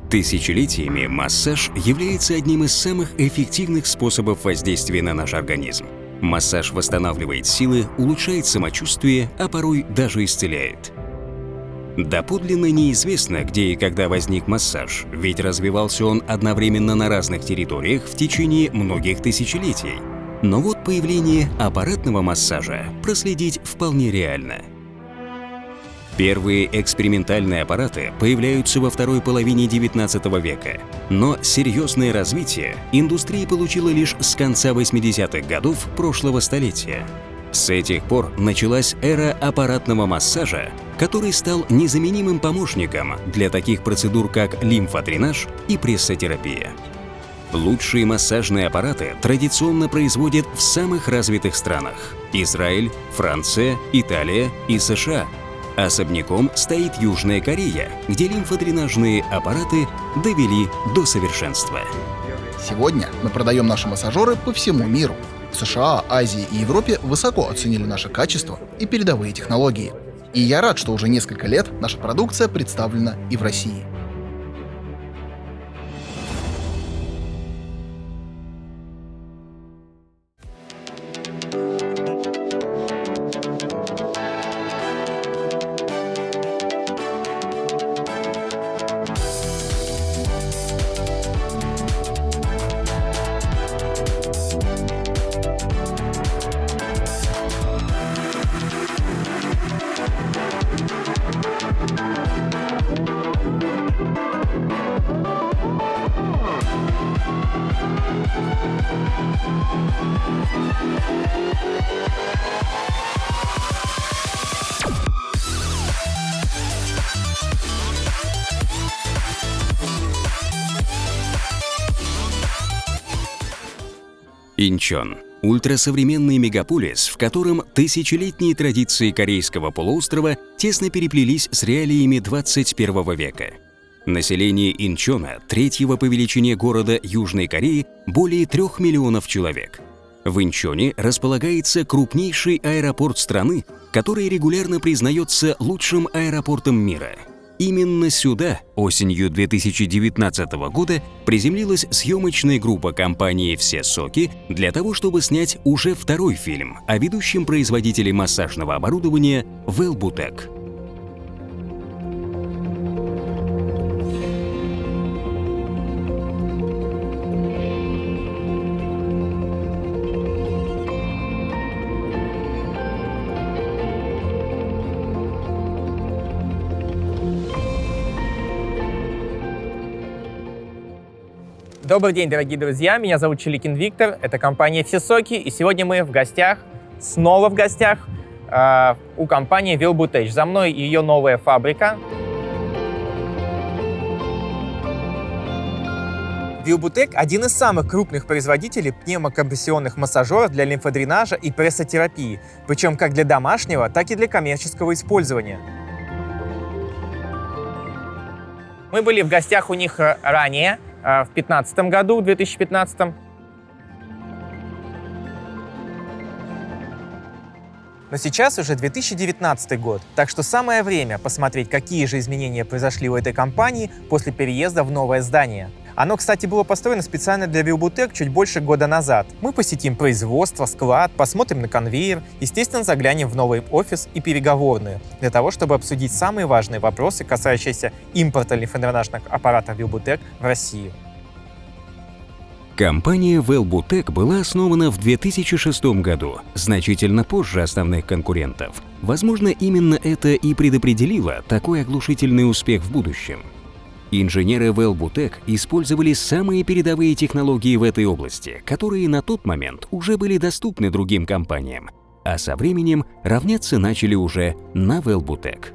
Тысячелетиями массаж является одним из самых эффективных способов воздействия на наш организм. Массаж восстанавливает силы, улучшает самочувствие, а порой даже исцеляет. Доподлинно неизвестно, где и когда возник массаж, ведь развивался он одновременно на разных территориях в течение многих тысячелетий. Но вот появление аппаратного массажа проследить вполне реально. Первые экспериментальные аппараты появляются во второй половине XIX века, но серьезное развитие индустрии получила лишь с конца 80-х годов прошлого столетия. С этих пор началась эра аппаратного массажа, который стал незаменимым помощником для таких процедур, как лимфодренаж и прессотерапия. Лучшие массажные аппараты традиционно производят в самых развитых странах – Израиль, Франция, Италия и США. Особняком стоит Южная Корея, где лимфодренажные аппараты довели до совершенства. Сегодня мы продаем наши массажеры по всему миру. В США, Азии и Европе высоко оценили наше качество и передовые технологии. И я рад, что уже несколько лет наша продукция представлена и в России. Инчон – ультрасовременный мегаполис, в котором тысячелетние традиции Корейского полуострова тесно переплелись с реалиями 21 века. Население Инчона, третьего по величине города Южной Кореи, более 3 миллионов человек. В Инчоне располагается крупнейший аэропорт страны, который регулярно признается лучшим аэропортом мира. Именно сюда осенью 2019 года приземлилась съемочная группа компании «Все соки» для того, чтобы снять уже второй фильм о ведущем производителе массажного оборудования Wellbutec. Добрый день, дорогие друзья! Меня зовут Чиликин Виктор, это компания «Все соки», и сегодня мы в гостях, снова в гостях, у компании Wellbutec. За мной ее новая фабрика. Wellbutec – один из самых крупных производителей пневмокомпрессионных массажеров для лимфодренажа и прессотерапии, причем как для домашнего, так и для коммерческого использования. Мы были в гостях у них ранее, в 2015 году, в 2015. Но сейчас уже 2019 год, так что самое время посмотреть, какие же изменения произошли у этой компании после переезда в новое здание. Оно, кстати, было построено специально для Wellbutec чуть больше года назад. Мы посетим производство, склад, посмотрим на конвейер, естественно, заглянем в новый офис и переговорную, для того, чтобы обсудить самые важные вопросы, касающиеся импорта лимфодренажных аппаратов Wellbutec в Россию. Компания Wellbutec была основана в 2006 году, значительно позже основных конкурентов. Возможно, именно это и предопределило такой оглушительный успех в будущем. Инженеры Wellbutec использовали самые передовые технологии в этой области, которые на тот момент уже были доступны другим компаниям, а со временем равняться начали уже на Wellbutec.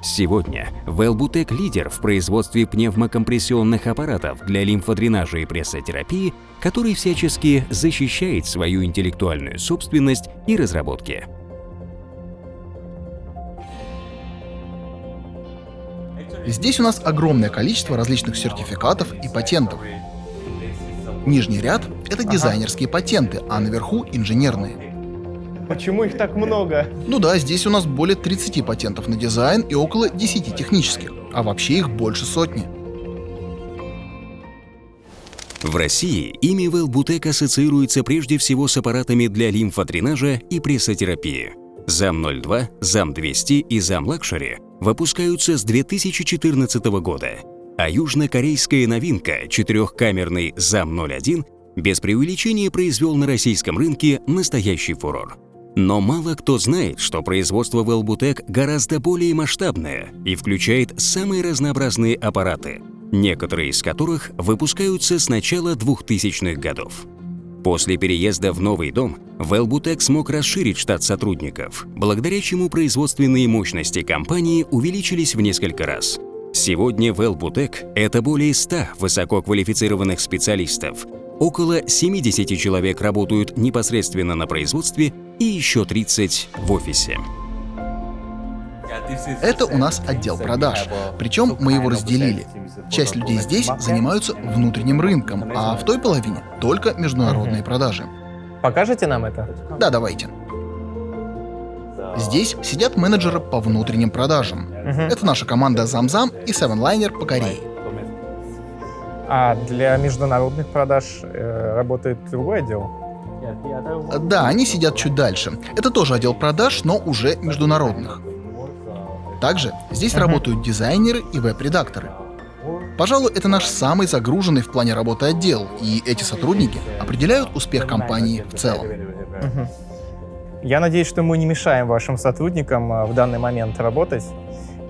Сегодня Wellbutec – лидер в производстве пневмокомпрессионных аппаратов для лимфодренажа и прессотерапии, который всячески защищает свою интеллектуальную собственность и разработки. Здесь у нас огромное количество различных сертификатов и патентов. Нижний ряд — это дизайнерские патенты, а наверху — инженерные. Почему их так много? Ну да, здесь у нас более 30 патентов на дизайн и около 10 технических, а вообще их больше сотни. В России имя Wellbutec ассоциируется прежде всего с аппаратами для лимфодренажа и прессотерапии. ZAM-02, ZAM-200 и ZAM-Luxury выпускаются с 2014 года, а южнокорейская новинка, четырехкамерный ZAM-01, без преувеличения произвел на российском рынке настоящий фурор. Но мало кто знает, что производство Wellbutec гораздо более масштабное и включает самые разнообразные аппараты, некоторые из которых выпускаются с начала 2000-х годов. После переезда в новый дом Wellbutec смог расширить штат сотрудников, благодаря чему производственные мощности компании увеличились в несколько раз. Сегодня Wellbutec – это более 100 высококвалифицированных специалистов, около 70 человек работают непосредственно на производстве и еще 30 в офисе. Это у нас отдел продаж, причем мы его разделили. Часть людей здесь занимаются внутренним рынком, а в той половине только международные продажи. Покажете нам это? Да, давайте. Здесь сидят менеджеры по внутренним продажам. Это наша команда ZAM-ZAM и Sevenliner по Корее. А для международных продаж работает другой отдел? Да, они сидят чуть дальше. Это тоже отдел продаж, но уже международных. Также здесь работают дизайнеры и веб-редакторы. Пожалуй, это наш самый загруженный в плане работы отдел, и эти сотрудники определяют успех компании в целом. Я надеюсь, что мы не мешаем вашим сотрудникам в данный момент работать,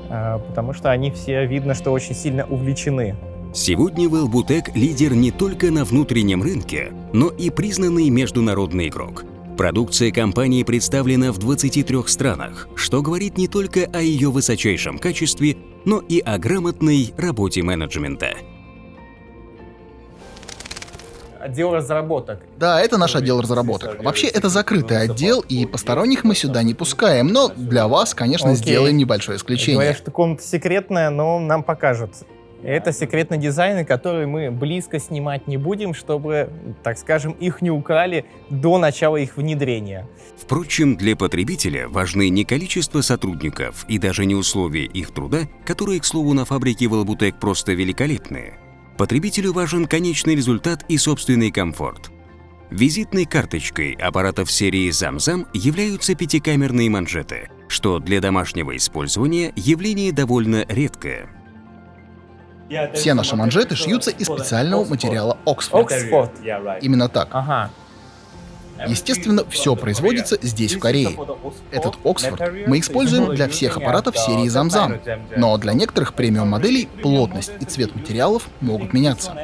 потому что они все, видно, что очень сильно увлечены. Сегодня Wellbutec – лидер не только на внутреннем рынке, но и признанный международный игрок. Продукция компании представлена в 23 странах, что говорит не только о ее высочайшем качестве, но и о грамотной работе менеджмента. Отдел разработок. Да, это наш отдел разработок. Вообще, это закрытый отдел, и посторонних мы сюда не пускаем, но для вас, конечно, сделаем небольшое исключение. Говорят, что комната секретная, но нам покажут. Это секретный дизайн, который мы близко снимать не будем, чтобы, так скажем, их не украли до начала их внедрения. Впрочем, для потребителя важны не количество сотрудников и даже не условия их труда, которые, к слову, на фабрике Wellbutec просто великолепные. Потребителю важен конечный результат и собственный комфорт. Визитной карточкой аппаратов серии ZAM-ZAM являются пятикамерные манжеты, что для домашнего использования явление довольно редкое. Все наши манжеты шьются из специального материала Oxford. Оксфорд. Именно так. Ага. Естественно, все производится здесь, в Корее. Этот Oxford мы используем для всех аппаратов серии ZAM-ZAM, но для некоторых премиум-моделей плотность и цвет материалов могут меняться.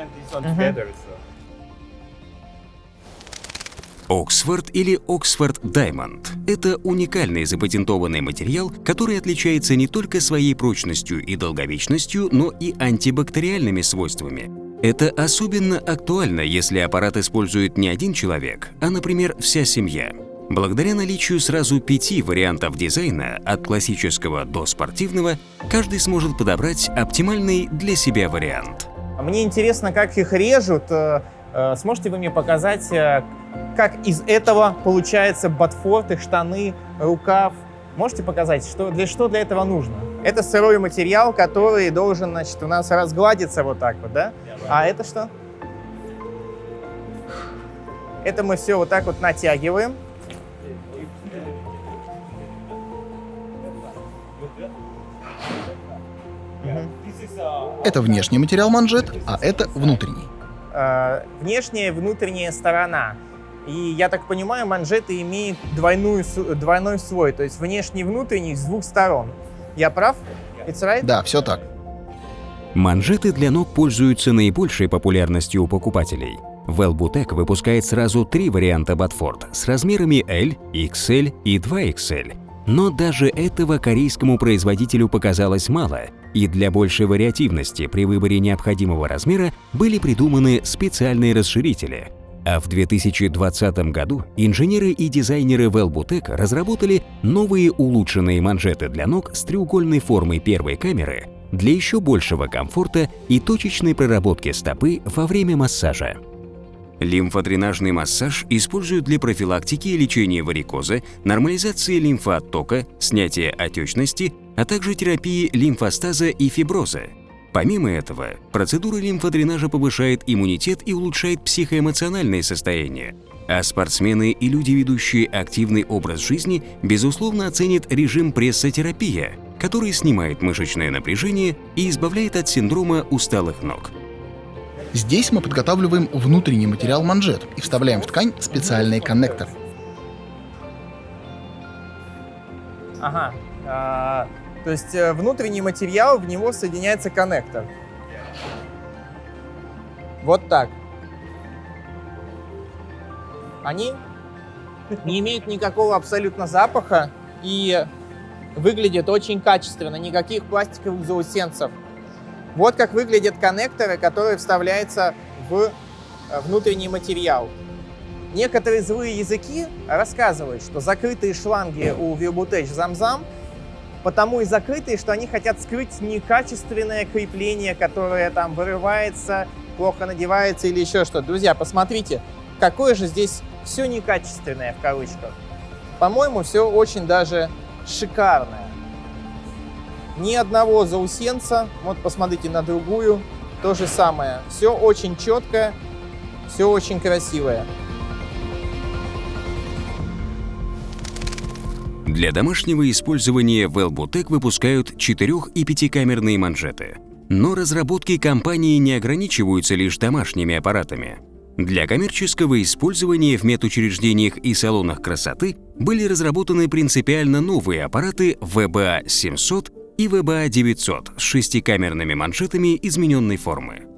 Oxford или Oxford Diamond – это уникальный запатентованный материал, который отличается не только своей прочностью и долговечностью, но и антибактериальными свойствами. Это особенно актуально, если аппарат использует не один человек, а, например, вся семья. Благодаря наличию сразу 5 вариантов дизайна, от классического до спортивного, каждый сможет подобрать оптимальный для себя вариант. Мне интересно, как их режут. Сможете вы мне показать, как из этого получается ботфорты, штаны, рукав? Можете показать, что для этого нужно? Это сырой материал, который должен, значит, у нас разгладиться вот так вот, да? А это что? Это мы все вот так вот натягиваем. Это внешний материал манжет, а это внутренний. Внешняя и внутренняя сторона. И, я так понимаю, манжеты имеют двойной слой, то есть внешний и внутренний с двух сторон. Я прав? It's right? Да, все так. Манжеты для ног пользуются наибольшей популярностью у покупателей. Wellbutec выпускает сразу 3 варианта ботфорд с размерами L, XL и 2XL. Но даже этого корейскому производителю показалось мало, и для большей вариативности при выборе необходимого размера были придуманы специальные расширители. А в 2020 году инженеры и дизайнеры Wellbutec разработали новые улучшенные манжеты для ног с треугольной формой первой камеры для еще большего комфорта и точечной проработки стопы во время массажа. Лимфодренажный массаж используют для профилактики и лечения варикоза, нормализации лимфооттока, снятия отечности, а также терапии лимфостаза и фиброза. Помимо этого, процедура лимфодренажа повышает иммунитет и улучшает психоэмоциональное состояние. А спортсмены и люди, ведущие активный образ жизни, безусловно оценят режим прессотерапия, который снимает мышечное напряжение и избавляет от синдрома усталых ног. Здесь мы подготавливаем внутренний материал манжет и вставляем в ткань специальные коннекторы. Ага. То есть внутренний материал, в него соединяется коннектор. Вот так. Они не имеют никакого абсолютно запаха и выглядят очень качественно, никаких пластиковых заусенцев. Вот как выглядят коннекторы, которые вставляются в внутренний материал. Некоторые злые языки рассказывают, что закрытые шланги у Wellbutech Zam-Zam потому и закрытые, что они хотят скрыть некачественное крепление, которое там вырывается, плохо надевается или еще что-то. Друзья, посмотрите, какое же здесь все некачественное в кавычках. По-моему, все очень даже шикарное. Ни одного заусенца. Вот посмотрите на другую. То же самое. Все очень четкое, все очень красивое. Для домашнего использования Wellbutech выпускают 4- и 5-камерные манжеты. Но разработки компании не ограничиваются лишь домашними аппаратами. Для коммерческого использования в медучреждениях и салонах красоты были разработаны принципиально новые аппараты VBA 700 и VBA 900 с 6-камерными манжетами измененной формы.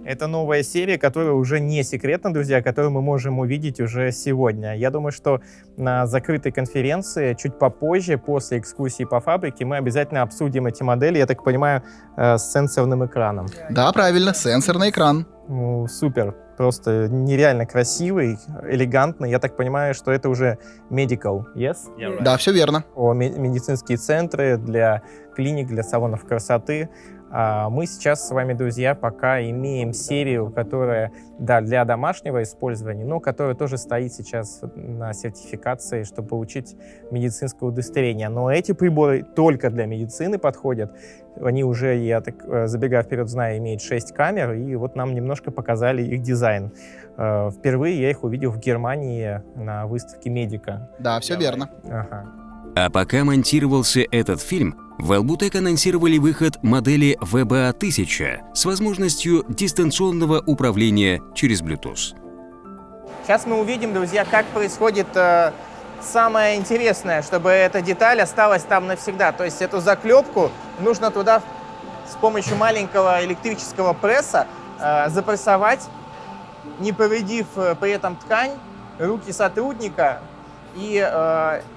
Это новая серия, которая уже не секретна, друзья, которую мы можем увидеть уже сегодня. Я думаю, что на закрытой конференции чуть попозже, после экскурсии по фабрике, мы обязательно обсудим эти модели, я так понимаю, с сенсорным экраном. Да, правильно, сенсорный экран. Ну, супер. Просто нереально красивый, элегантный. Я так понимаю, что это уже medical, yes? Да, все верно. Медицинские центры для клиник, для салонов красоты. Мы сейчас с вами, друзья, пока имеем серию, которая, да, для домашнего использования, но которая тоже стоит сейчас на сертификации, чтобы получить медицинское удостоверение. Но эти приборы только для медицины подходят. Они уже, я так забегая вперед, знаю, имеют 6 камер, и вот нам немножко показали их дизайн. Впервые я их увидел в Германии на выставке Медика. Да, все верно. Ага. А пока монтировался этот фильм, Wellbutech анонсировали выход модели VBA 1000 с возможностью дистанционного управления через Bluetooth. Сейчас мы увидим, друзья, как происходит самое интересное, чтобы эта деталь осталась там навсегда. То есть эту заклепку нужно туда с помощью маленького электрического пресса запрессовать, не повредив при этом ткань, руки сотрудника, и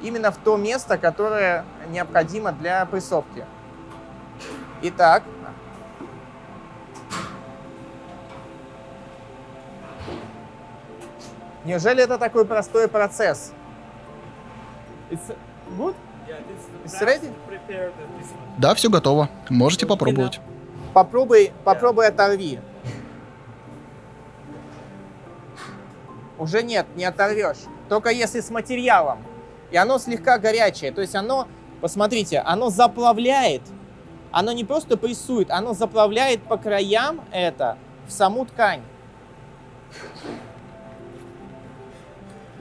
именно в то место, которое необходимо для прессовки. Итак, неужели это такой простой процесс? It's good? It's ready? Да, все готово. Можете попробовать. Попробуй оторви. Уже нет, не оторвешь. Только если с материалом. И оно слегка горячее. То есть оно, посмотрите, оно заплавляет. Оно не просто прессует, оно заплавляет по краям это в саму ткань.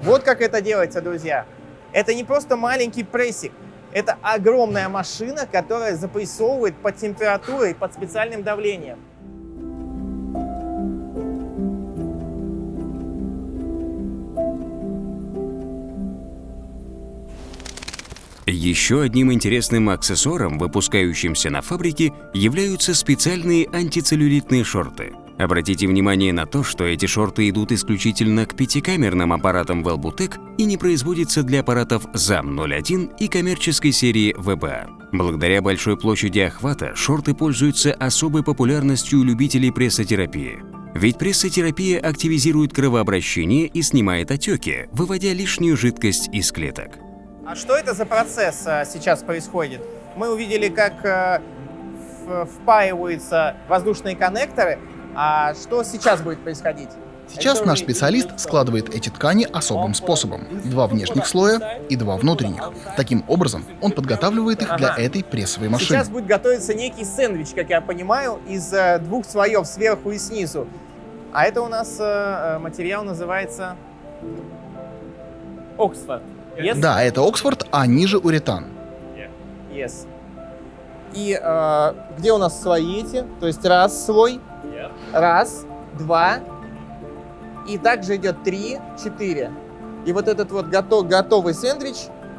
Вот как это делается, друзья. Это не просто маленький прессик. Это огромная машина, которая запрессовывает под температурой, под специальным давлением. Еще одним интересным аксессуаром, выпускающимся на фабрике, являются специальные антицеллюлитные шорты. Обратите внимание на то, что эти шорты идут исключительно к 5-камерным аппаратам Wellbutech и не производятся для аппаратов ZAM-01 и коммерческой серии VBA. Благодаря большой площади охвата шорты пользуются особой популярностью у любителей прессотерапии. Ведь прессотерапия активизирует кровообращение и снимает отеки, выводя лишнюю жидкость из клеток. А что это за процесс сейчас происходит? Мы увидели, как впаиваются воздушные коннекторы. А что сейчас будет происходить? Сейчас наш специалист складывает эти ткани особым способом. 2 внешних слоя и 2 внутренних. Таким образом, он подготавливает их для этой прессовой машины. Сейчас будет готовиться некий сэндвич, как я понимаю, из 2 слоев сверху и снизу. А это у нас материал называется Оксфорд. Yes? Да, это Оксфорд, а ниже уретан. Yes. И где у нас слои эти? То есть раз слой, раз, 2, и также идет 3, 4. И вот этот вот готовый сэндвич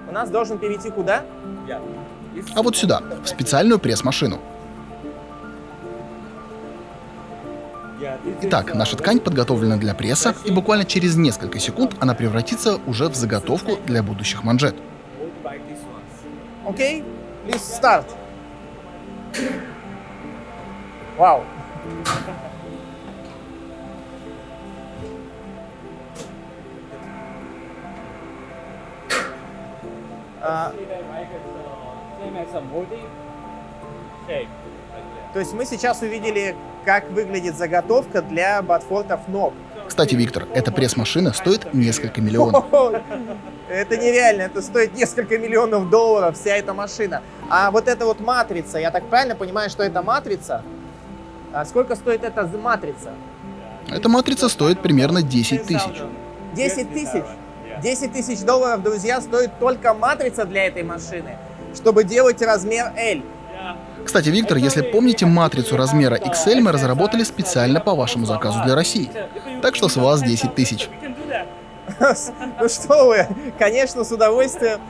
у нас должен перейти куда? А вот сюда, в специальную пресс-машину. Итак, наша ткань подготовлена для пресса, и буквально через несколько секунд она превратится уже в заготовку для будущих манжет. Окей, please start. Вау. То есть мы сейчас увидели, как выглядит заготовка для ботфортов ног. Кстати, Виктор, эта пресс-машина стоит несколько миллионов. Это нереально, это стоит несколько миллионов долларов, вся эта машина. А вот эта вот матрица, я так правильно понимаю, что это матрица? А сколько стоит эта матрица? Эта матрица стоит примерно 10 тысяч. 10 тысяч? 10 тысяч долларов, друзья, стоит только матрица для этой машины, чтобы делать размер L. Кстати, Виктор, если помните, матрицу размера XL мы разработали специально по вашему заказу для России. Так что с вас 10 тысяч. Ну что вы, конечно, с удовольствием.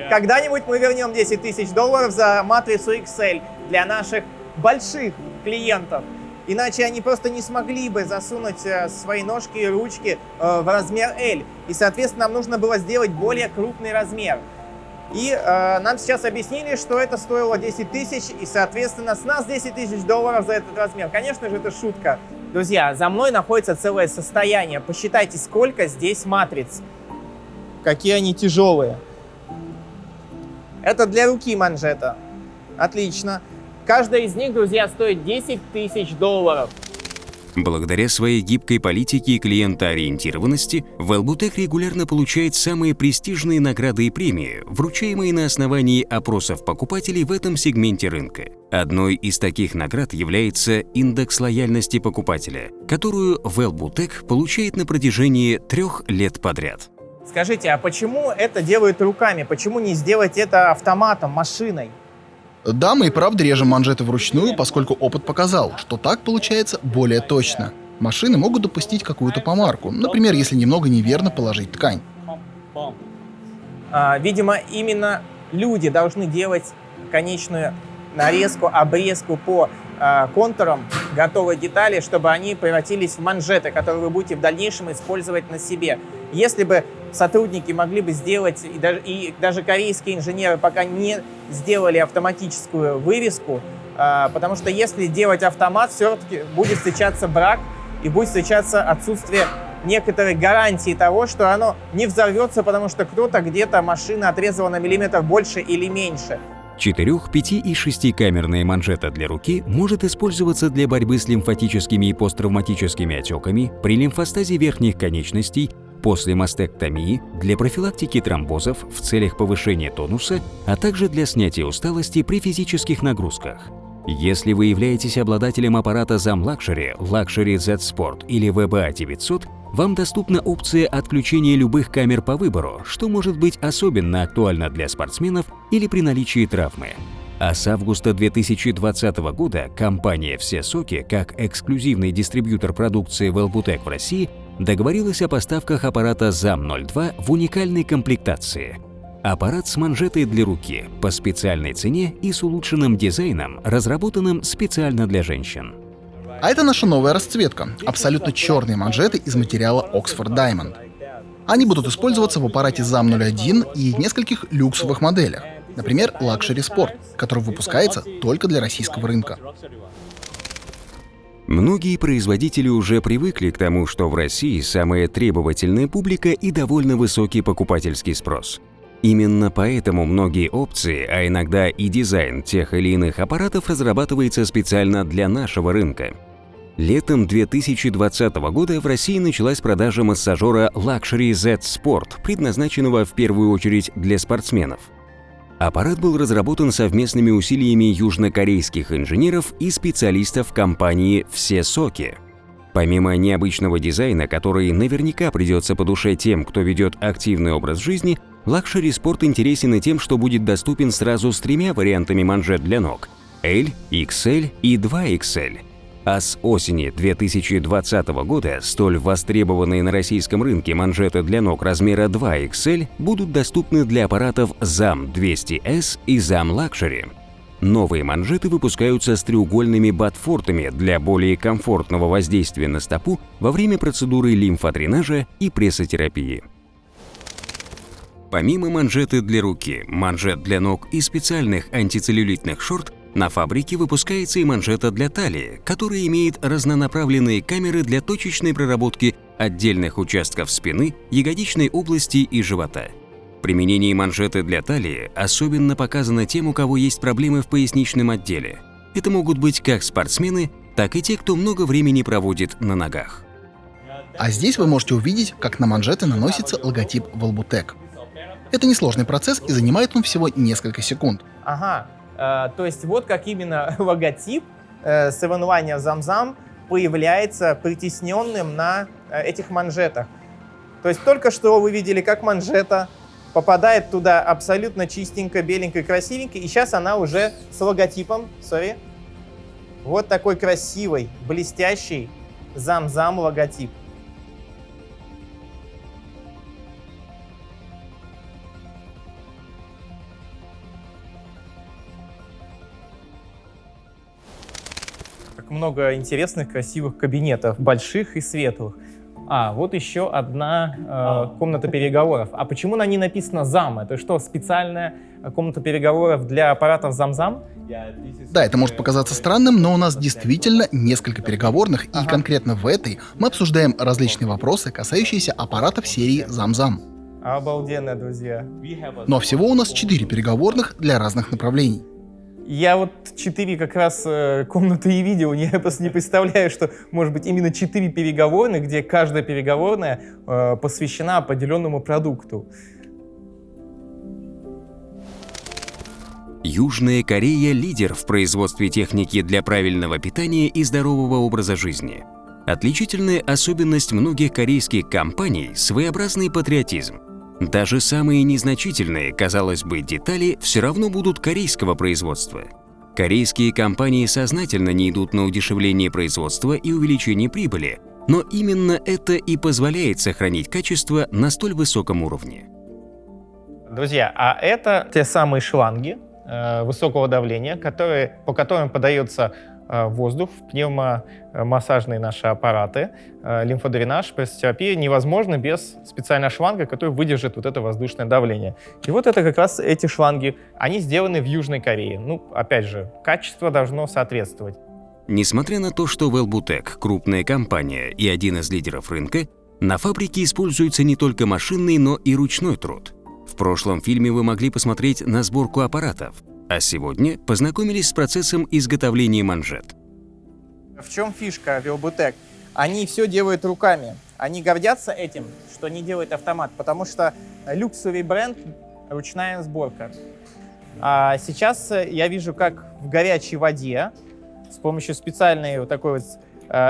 Когда-нибудь мы вернем 10 тысяч долларов за матрицу XL для наших больших клиентов. Иначе они просто не смогли бы засунуть свои ножки и ручки в размер L. И, соответственно, нам нужно было сделать более крупный размер. И нам сейчас объяснили, что это стоило 10 тысяч, и, соответственно, с нас 10 тысяч долларов за этот размер. Конечно же, это шутка. Друзья, за мной находится целое состояние. Посчитайте, сколько здесь матриц. Какие они тяжелые. Это для руки манжета. Отлично. Каждая из них, друзья, стоит 10 тысяч долларов. Благодаря своей гибкой политике и клиентоориентированности, Велбутек регулярно получает самые престижные награды и премии, вручаемые на основании опросов покупателей в этом сегменте рынка. Одной из таких наград является индекс лояльности покупателя, которую Велбутек получает на протяжении 3 лет подряд. Скажите, а почему это делают руками? Почему не сделать это автоматом, машиной? Да, мы и правда режем манжеты вручную, поскольку опыт показал, что так получается более точно. Машины могут допустить какую-то помарку, например, если немного неверно положить ткань. Видимо, именно люди должны делать конечную нарезку, обрезку по контурам готовой детали, чтобы они превратились в манжеты, которые вы будете в дальнейшем использовать на себе. Если бы сотрудники могли бы сделать, и даже корейские инженеры пока не сделали автоматическую вывеску, потому что если делать автомат, все-таки будет встречаться брак и будет встречаться отсутствие некоторой гарантии того, что оно не взорвется, потому что кто-то где-то машина отрезала на миллиметр больше или меньше. 4, 5 и 6-камерная манжета для руки может использоваться для борьбы с лимфатическими и посттравматическими отеками при лимфостазе верхних конечностей, после мастектомии, для профилактики тромбозов в целях повышения тонуса, а также для снятия усталости при физических нагрузках. Если вы являетесь обладателем аппарата ZAM Luxury Z Sport или VBA 900, вам доступна опция отключения любых камер по выбору, что может быть особенно актуально для спортсменов или при наличии травмы. А с августа 2020 года компания «Все соки», как эксклюзивный дистрибьютор продукции Велбутек в России, договорилась о поставках аппарата ZAM-02 в уникальной комплектации. Аппарат с манжетой для руки по специальной цене и с улучшенным дизайном, разработанным специально для женщин. А это наша новая расцветка – абсолютно черные манжеты из материала Oxford Diamond. Они будут использоваться в аппарате ZAM-01 и нескольких люксовых моделях, например, Luxury Sport, который выпускается только для российского рынка. Многие производители уже привыкли к тому, что в России самая требовательная публика и довольно высокий покупательский спрос. Именно поэтому многие опции, а иногда и дизайн тех или иных аппаратов разрабатывается специально для нашего рынка. Летом 2020 года в России началась продажа массажера Luxury Z Sport, предназначенного в первую очередь для спортсменов. Аппарат был разработан совместными усилиями южнокорейских инженеров и специалистов компании «Все соки». Помимо необычного дизайна, который наверняка придется по душе тем, кто ведет активный образ жизни, Luxury Sport интересен и тем, что будет доступен сразу с 3 вариантами манжет для ног – L, XL и 2XL. А с осени 2020 года столь востребованные на российском рынке манжеты для ног размера 2XL будут доступны для аппаратов ZAM 200S и ZAM Luxury. Новые манжеты выпускаются с треугольными ботфортами для более комфортного воздействия на стопу во время процедуры лимфодренажа и прессотерапии. Помимо манжеты для руки, манжет для ног и специальных антицеллюлитных шорт, на фабрике выпускается и манжета для талии, которая имеет разнонаправленные камеры для точечной проработки отдельных участков спины, ягодичной области и живота. Применение манжеты для талии особенно показано тем, у кого есть проблемы в поясничном отделе. Это могут быть как спортсмены, так и те, кто много времени проводит на ногах. А здесь вы можете увидеть, как на манжеты наносится логотип Wellbutec. Это несложный процесс и занимает он всего несколько секунд. Ага, то есть вот как именно логотип соревнования Zam появляется притесненным на этих манжетах. То есть только что вы видели, как манжета попадает туда абсолютно чистенько, беленько, красивенько, и сейчас она уже с логотипом, вот такой красивый, блестящий Zam логотип. Много интересных, красивых кабинетов, больших и светлых. Вот еще одна комната переговоров. А почему на ней написано ZAM? Это что, специальная комната переговоров для аппаратов ZAM? Да, это может показаться странным, но у нас действительно несколько переговорных, и конкретно в этой мы обсуждаем различные вопросы, касающиеся аппаратов серии ZAM. Обалденно, друзья. Но всего у нас 4 переговорных для разных направлений. Я вот 4 как раз комнаты и видел, я просто не представляю, что может быть именно 4 переговорных, где каждая переговорная посвящена определенному продукту. Южная Корея – лидер в производстве техники для правильного питания и здорового образа жизни. Отличительная особенность многих корейских компаний – своеобразный патриотизм. Даже самые незначительные, казалось бы, детали все равно будут корейского производства. Корейские компании сознательно не идут на удешевление производства и увеличение прибыли, но именно это и позволяет сохранить качество на столь высоком уровне. Друзья, а это те самые шланги высокого давления, по которым подается воздух в пневмомассажные наши аппараты. Лимфодренаж, прессотерапия невозможно без специального шланга, который выдержит вот это воздушное давление. И вот это как раз эти шланги, они сделаны в Южной Корее. Опять же, качество должно соответствовать. Несмотря на то, что Wellbutec – крупная компания и один из лидеров рынка, на фабрике используется не только машинный, но и ручной труд. В прошлом фильме вы могли посмотреть на сборку аппаратов, а сегодня познакомились с процессом изготовления манжет. В чем фишка Wellbutec? Они все делают руками. Они гордятся этим, что не делает автомат, потому что люксовый бренд – ручная сборка. А сейчас я вижу, как в горячей воде с помощью специальной вот такой вот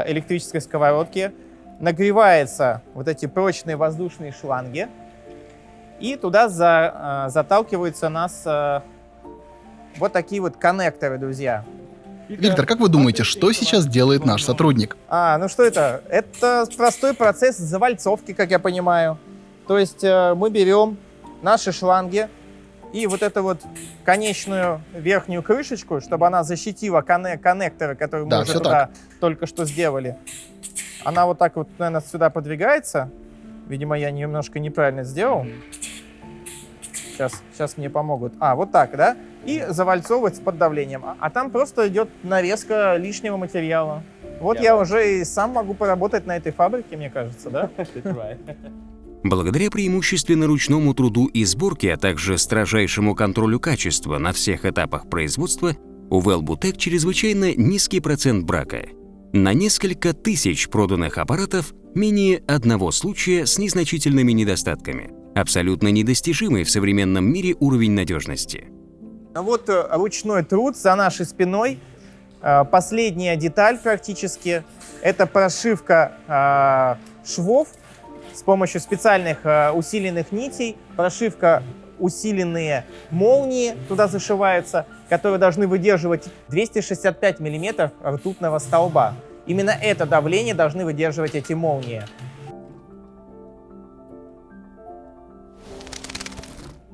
электрической сковородки нагреваются вот эти прочные воздушные шланги, и туда заталкиваются у нас вот такие вот коннекторы, друзья. Виктор, как вы думаете, что сейчас делает наш сотрудник? Что это? Это простой процесс завальцовки, как я понимаю. То есть мы берем наши шланги и вот эту вот конечную верхнюю крышечку, чтобы она защитила коннекторы, которые мы уже туда только что сделали. Она вот так вот, наверное, сюда подвигается. Видимо, я немножко неправильно сделал. Сейчас мне помогут. Вот так, да? И завальцовывать под давлением. А там просто идет нарезка лишнего материала. Вот я уже и сам могу поработать на этой фабрике, мне кажется, да? Благодаря преимущественно ручному труду и сборке, а также строжайшему контролю качества на всех этапах производства, у Wellbutec чрезвычайно низкий процент брака. На несколько тысяч проданных аппаратов менее одного случая с незначительными недостатками. Абсолютно недостижимый в современном мире уровень надежности. Вот ручной труд за нашей спиной. Последняя деталь практически – это прошивка швов с помощью специальных усиленных нитей, прошивка усиленные молнии туда зашиваются, которые должны выдерживать 265 мм ртутного столба. Именно это давление должны выдерживать эти молнии.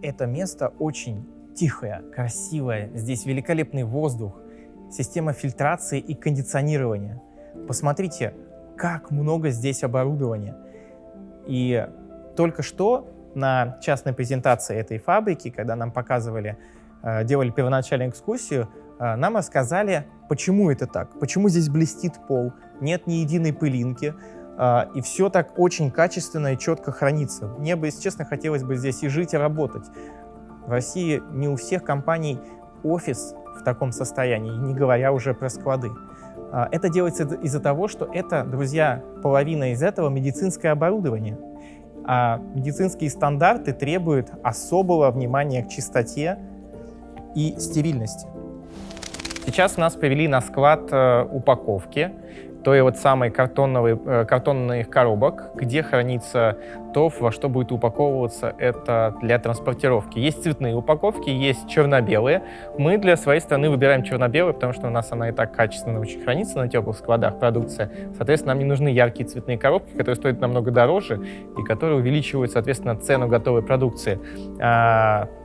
Это место очень тихое, красивое. Здесь великолепный воздух, система фильтрации и кондиционирования. Посмотрите, как много здесь оборудования. И только что на частной презентации этой фабрики, когда нам показывали, делали первоначальную экскурсию, нам рассказали, почему это так, почему здесь блестит пол, нет ни единой пылинки, и все так очень качественно и четко хранится. Мне бы, если честно, хотелось бы здесь и жить, и работать. В России не у всех компаний офис в таком состоянии, не говоря уже про склады. Это делается из-за того, что это, друзья, половина из этого медицинское оборудование. А медицинские стандарты требуют особого внимания к чистоте и стерильности. Сейчас нас привели на склад упаковки, той вот самой картонных коробок, где хранится то, во что будет упаковываться это для транспортировки. Есть цветные упаковки, есть черно-белые. Мы для своей страны выбираем черно-белые, потому что у нас она и так качественно очень хранится на теплых складах продукция. Соответственно, нам не нужны яркие цветные коробки, которые стоят намного дороже и которые увеличивают, соответственно, цену готовой продукции.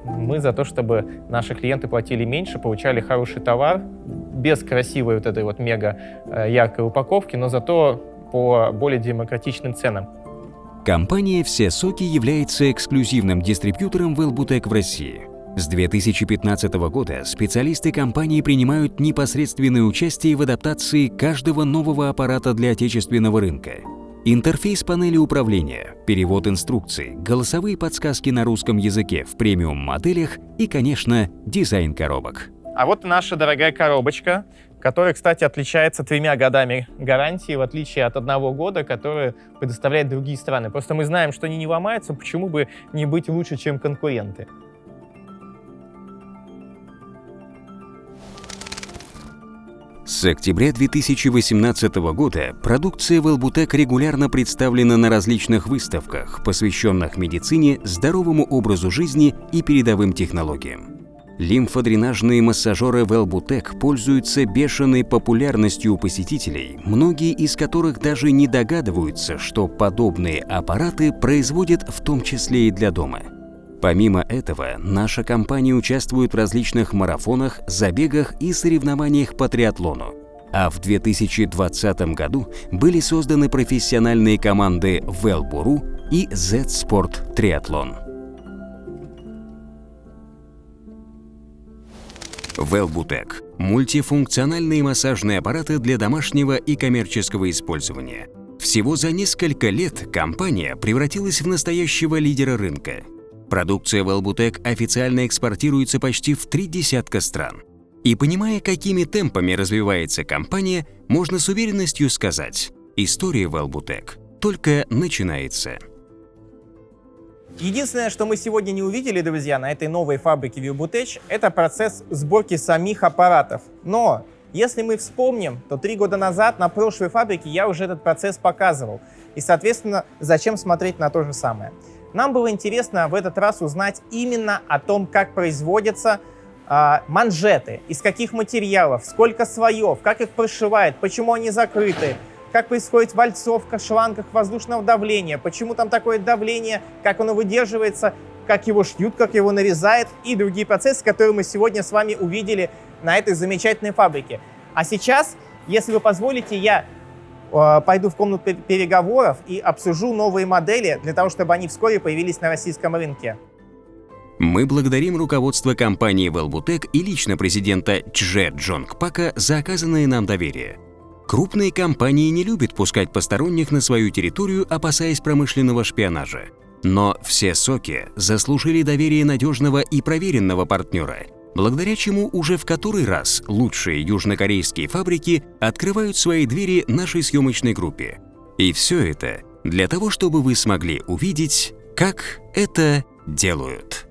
Мы за то, чтобы наши клиенты платили меньше, получали хороший товар, без красивой вот этой вот мега яркой упаковки, но зато по более демократичным ценам. Компания «Все соки» является эксклюзивным дистрибьютором Welbutec в России. С 2015 года специалисты компании принимают непосредственное участие в адаптации каждого нового аппарата для отечественного рынка. Интерфейс панели управления, перевод инструкций, голосовые подсказки на русском языке в премиум-моделях и, конечно, дизайн коробок. А вот наша дорогая коробочка, которая, кстати, отличается 3 годами гарантии, в отличие от 1 года, который предоставляют другие страны. Просто мы знаем, что они не ломаются, почему бы не быть лучше, чем конкуренты. С октября 2018 года продукция Welbutec регулярно представлена на различных выставках, посвященных медицине, здоровому образу жизни и передовым технологиям. Лимфодренажные массажеры Welbutec пользуются бешеной популярностью у посетителей, многие из которых даже не догадываются, что подобные аппараты производят в том числе и для дома. Помимо этого, наша компания участвует в различных марафонах, забегах и соревнованиях по триатлону. А в 2020 году были созданы профессиональные команды Welburu и Z-Sport Triathlon. Welbutec – мультифункциональные массажные аппараты для домашнего и коммерческого использования. Всего за несколько лет компания превратилась в настоящего лидера рынка. Продукция Welbutec официально экспортируется почти в 30 стран. И понимая, какими темпами развивается компания, можно с уверенностью сказать, история Welbutec только начинается. Единственное, что мы сегодня не увидели, друзья, на этой новой фабрике Welbutec, это процесс сборки самих аппаратов. Но если мы вспомним, то 3 года назад на прошлой фабрике я уже этот процесс показывал. И, соответственно, зачем смотреть на то же самое? Нам было интересно в этот раз узнать именно о том, как производятся манжеты, из каких материалов, сколько слоев, как их прошивают, почему они закрыты, как происходит вальцовка в шлангах воздушного давления, почему там такое давление, как оно выдерживается, как его шьют, как его нарезают и другие процессы, которые мы сегодня с вами увидели на этой замечательной фабрике. А сейчас, если вы позволите, я пойду в комнату переговоров и обсужу новые модели для того, чтобы они вскоре появились на российском рынке. Мы благодарим руководство компании Welbutec и лично президента Чже Джонгпака за оказанное нам доверие. Крупные компании не любят пускать посторонних на свою территорию, опасаясь промышленного шпионажа. Но все соки заслужили доверие надежного и проверенного партнера. благодаря чему уже в который раз лучшие южнокорейские фабрики открывают свои двери нашей съемочной группе. И все это для того, чтобы вы смогли увидеть, как это делают.